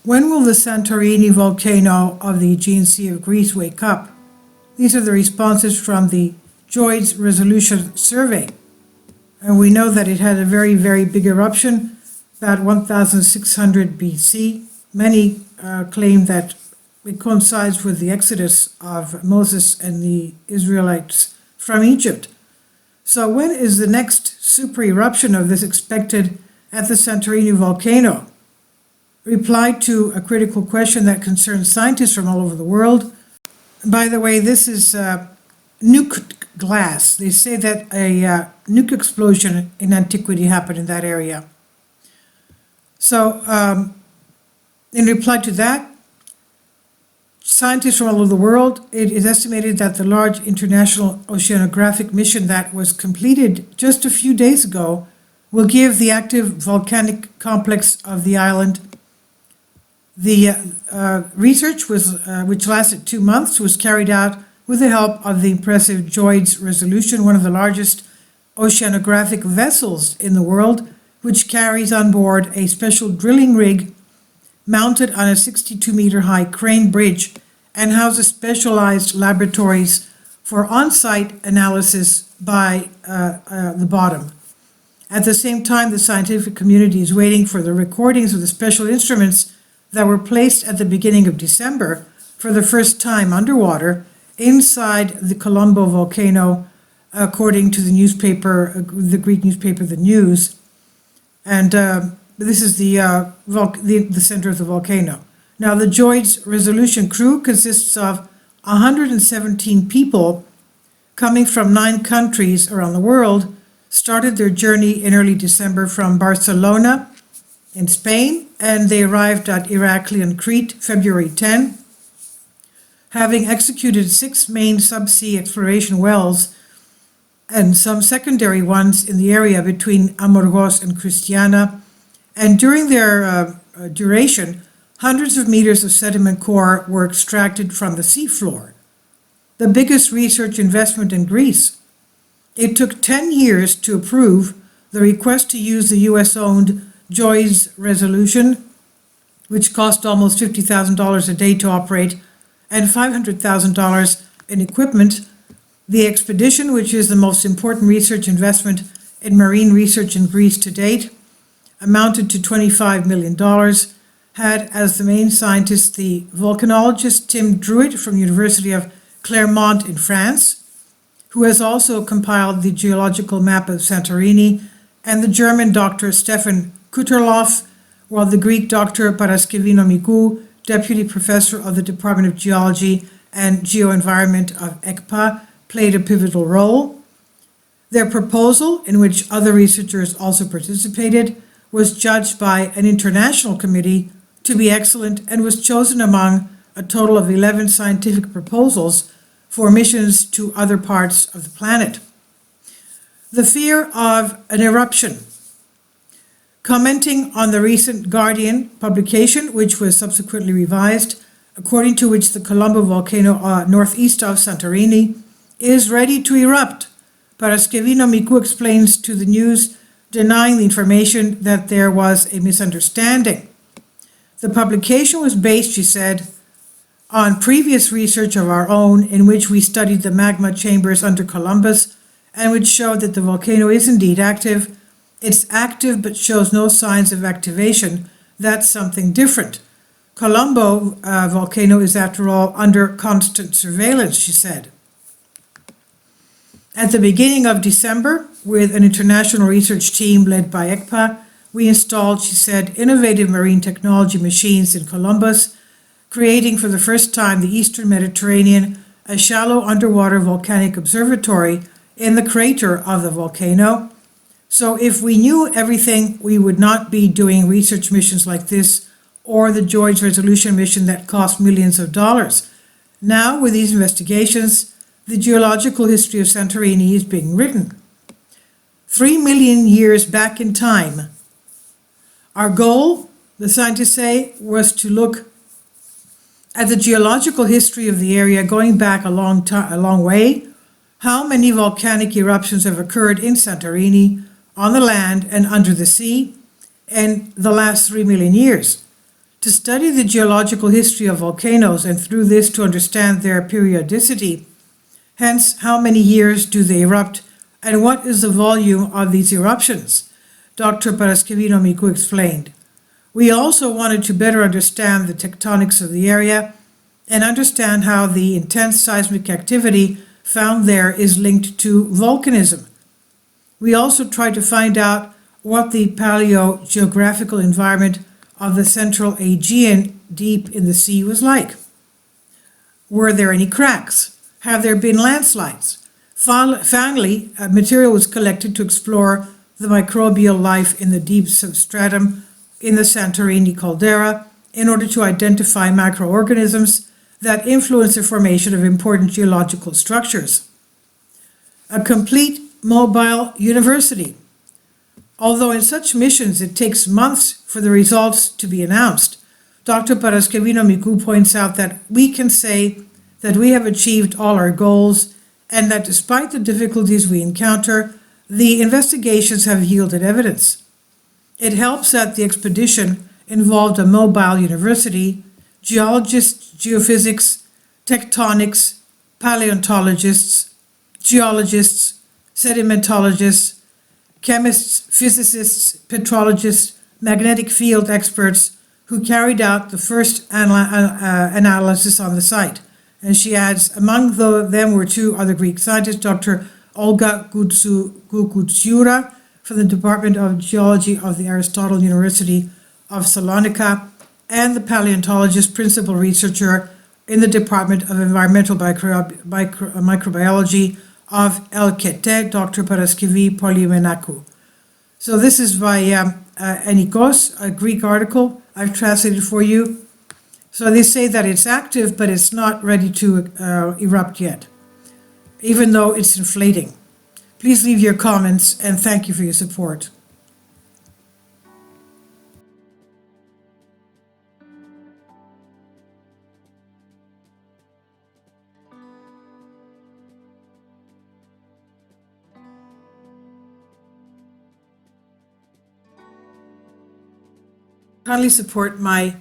When will the Santorini volcano of the Aegean Sea of Greece wake up? These are the responses from the Joides resolution survey. And we know that it had a very, very big eruption, about 1600 BC. Many claim that it coincides with the exodus of Moses and the Israelites from Egypt. So when is the next super eruption of this expected at the Santorini volcano? Replied to a critical question that concerns scientists from all over the world. By the way, this is nuke glass. They say that a nuke explosion in antiquity happened in that area. So in reply to that, scientists from all over the world, it is estimated that the large international oceanographic mission that was completed just a few days ago will give the active volcanic complex of the island. The research which lasted 2 months, was carried out with the help of the impressive Joides resolution, one of the largest oceanographic vessels in the world, which carries on board a special drilling rig mounted on a 62-meter-high crane bridge and houses specialized laboratories for on-site analysis by the bottom. At the same time, the scientific community is waiting for the recordings of the special instruments that were placed at the beginning of December for the first time underwater inside the Colombo volcano, according to the newspaper, the Greek newspaper, The News. And this is the center of the volcano. Now, the Joides resolution crew consists of 117 people coming from 9 countries around the world, started their journey in early December from Barcelona in Spain, and they arrived at Iraklion, Crete, February 10. Having executed 6 main subsea exploration wells and some secondary ones in the area between Amorgos and Christiana, and during their duration, hundreds of meters of sediment core were extracted from the seafloor, the biggest research investment in Greece. It took 10 years to approve the request to use the US-owned Joides resolution, which cost almost $50,000 a day to operate, and $500,000 in equipment. The expedition, which is the most important research investment in marine research in Greece to date, amounted to $25 million, had as the main scientist the volcanologist Tim Druitt from University of Clermont in France, who has also compiled the geological map of Santorini, and the German Dr. Stefan Kuterloff, while the Greek Dr. Paraskevino Mikou, deputy professor of the Department of Geology and Geoenvironment of ECPA, played a pivotal role. Their proposal, in which other researchers also participated, was judged by an international committee to be excellent and was chosen among a total of 11 scientific proposals for missions to other parts of the planet. The fear of an eruption. Commenting on the recent Guardian publication, which was subsequently revised, according to which the Colombo volcano northeast of Santorini is ready to erupt, Paraskevino Mikou explains to the News, denying the information that there was a misunderstanding. The publication was based, she said, on previous research of our own in which we studied the magma chambers under Columbus and which showed that the volcano is indeed active. It's active but shows no signs of activation. That's something different. Colombo volcano is, after all, under constant surveillance, she said. At the beginning of December, with an international research team led by ECPA, we installed, she said, innovative marine technology machines in Columbus, creating for the first time the Eastern Mediterranean, a shallow underwater volcanic observatory in the crater of the volcano. So if we knew everything, we would not be doing research missions like this or the Joides resolution mission that cost millions of dollars. Now, with these investigations, the geological history of Santorini is being written. 3 million years back in time. Our goal, the scientists say, was to look at the geological history of the area going back a long way. How many volcanic eruptions have occurred in Santorini, on the land and under the sea, in the last 3 million years? To study the geological history of volcanoes and through this to understand their periodicity, hence how many years do they erupt and what is the volume of these eruptions, Dr. Paraskevino Miku explained. We also wanted to better understand the tectonics of the area and understand how the intense seismic activity found there is linked to volcanism. We also tried to find out what the paleogeographical environment of the central Aegean deep in the sea was like. Were there any cracks? Have there been landslides? Finally, material was collected to explore the microbial life in the deep substratum in the Santorini caldera in order to identify microorganisms that influence the formation of important geological structures. A complete mobile university. Although in such missions it takes months for the results to be announced, Dr. Paraskevino Miku points out that we can say that we have achieved all our goals and that despite the difficulties we encounter, the investigations have yielded evidence. It helps that the expedition involved a mobile university, geologists, geophysics, tectonics, paleontologists, geologists, sedimentologists, chemists, physicists, petrologists, magnetic field experts who carried out the first analysis on the site. And she adds, among them were two other Greek scientists, Dr. Olga Gugutsiura from the Department of Geology of the Aristotle University of Salonika, and the paleontologist principal researcher in the Department of Environmental Microbiology of Elkete, Dr. Paraskevi Polymenakou. So this is by Enikos, a Greek article I've translated for you. So they say that it's active, but it's not ready to erupt yet, even though it's inflating. Please leave your comments and thank you for your support. Kindly support my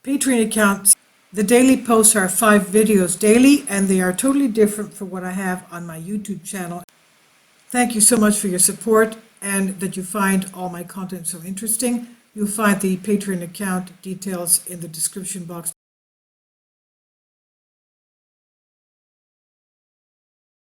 Patreon account. The daily posts are 5 videos daily, and they are totally different from what I have on my YouTube channel. Thank you so much for your support and that you find all my content so interesting. You'll find the Patreon account details in the description box.